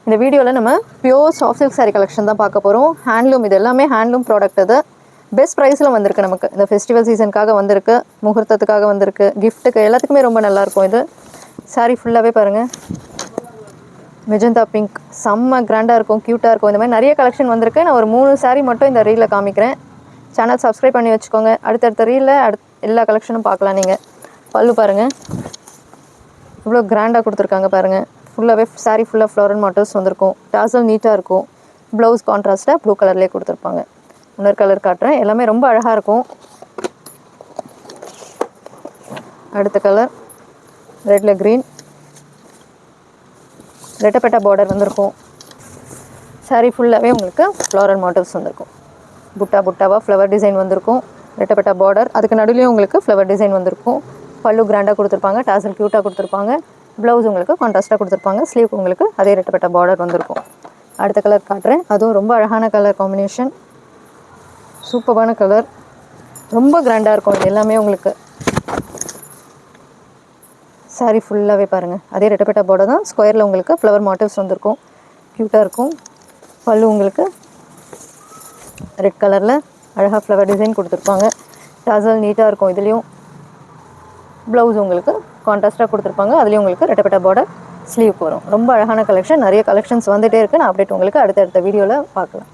இந்த வீடியோவில் நம்ம pure soft silk sari collection தான் பார்க்க போகிறோம். ஹேண்ட்லூம், இது எல்லாமே ஹேண்ட்லூம் ப்ராடக்ட். இது பெஸ்ட் ப்ரைஸில் வந்திருக்கு. நமக்கு இந்த ஃபெஸ்டிவல் சீசனுக்காக வந்திருக்கு, முகூர்த்தத்துக்காக வந்திருக்கு, கிஃப்ட்டுக்கு எல்லாத்துக்குமே ரொம்ப நல்லாயிருக்கும். இது சாரீ ஃபுல்லாகவே பாருங்கள், மெஜந்தா பிங்க், செம்ம கிராண்டாக இருக்கும், க்யூட்டாக இருக்கும். இந்த மாதிரி நிறைய கலெக்ஷன் வந்திருக்கு. நான் ஒரு 3 சாரீ மட்டும் இந்த ரீலில் காமிக்கிறேன். சேனல் சப்ஸ்கிரைப் பண்ணி வச்சுக்கோங்க. அடுத்தடுத்த ரீலில் எல்லா கலெக்ஷனும் பார்க்கலாம். நீங்கள் பல்லு பாருங்கள், இவ்வளோ கிராண்டாக கொடுத்துருக்காங்க பாருங்கள். ஃபுல்லாகவே சாரீ ஃபுல்லாக ஃப்ளோரல் மாட்டர்ஸ் வந்திருக்கும். டாசல் நீட்டாக இருக்கும். ப்ளவுஸ் கான்ட்ராஸ்ட்டாக ப்ளூ கலர்லேயே கொடுத்துருப்பாங்க. இன்னொரு கலர் காட்டுறேன். எல்லாமே ரொம்ப அழகாக இருக்கும். அடுத்த கலர் ரெட்டில் க்ரீன், ரெட்டப்பட்டா பார்டர் வந்திருக்கும். சாரீ ஃபுல்லாகவே உங்களுக்கு ஃப்ளோரல் மாட்டர்ஸ் வந்திருக்கும். புட்டா புட்டாவாக ஃப்ளவர் டிசைன் வந்திருக்கும். ரெட்டப்பட்டா பார்டர், அதுக்கு நடுவுலையும் உங்களுக்கு ஃப்ளவர் டிசைன் வந்திருக்கும். பல்லு கிராண்டாக கொடுத்துருப்பாங்க, டாசல் க்யூட்டாக கொடுத்துருப்பாங்க. ப்ளவுஸ் உங்களுக்கு கான்ட்ராஸ்ட்டாக கொடுத்துருப்பாங்க. ஸ்லீவ் உங்களுக்கு அதே ரெட்டப்பட்ட பார்டர் வந்திருக்கும். அடுத்த கலர் காட்டுறேன். அதுவும் ரொம்ப அழகான கலர் காம்பினேஷன், சூப்பரான கலர், ரொம்ப கிராண்டாக இருக்கும். இது எல்லாமே உங்களுக்கு சாரீ ஃபுல்லாகவே பாருங்கள், அதே ரெட்டப்பட்ட பார்டர் தான். ஸ்கொயரில் உங்களுக்கு ஃப்ளவர் மாட்டிவ்ஸ் வந்திருக்கும், க்யூட்டாக இருக்கும். பல்லு உங்களுக்கு ரெட் கலரில் அழகாக ஃப்ளவர் டிசைன் கொடுத்துருப்பாங்க. டாசல் நீட்டாக இருக்கும். இதுலேயும் ப்ளவுஸ் உங்களுக்கு கான்ட்ராஸ்ட்டாக கொடுத்துருப்பாங்க. அதுலேயும் உங்களுக்கு ரெட்டப்பட்ட பார்டர், ஸ்லீவ் வரும். ரொம்ப அழகான கலெக்ஷன். நிறைய கலெக்ஷன்ஸ் வந்துகிட்டே இருக்குது. நான் அப்டேட் உங்களுக்கு அடுத்தடுத்த வீடியோவில் பார்க்கலாம்.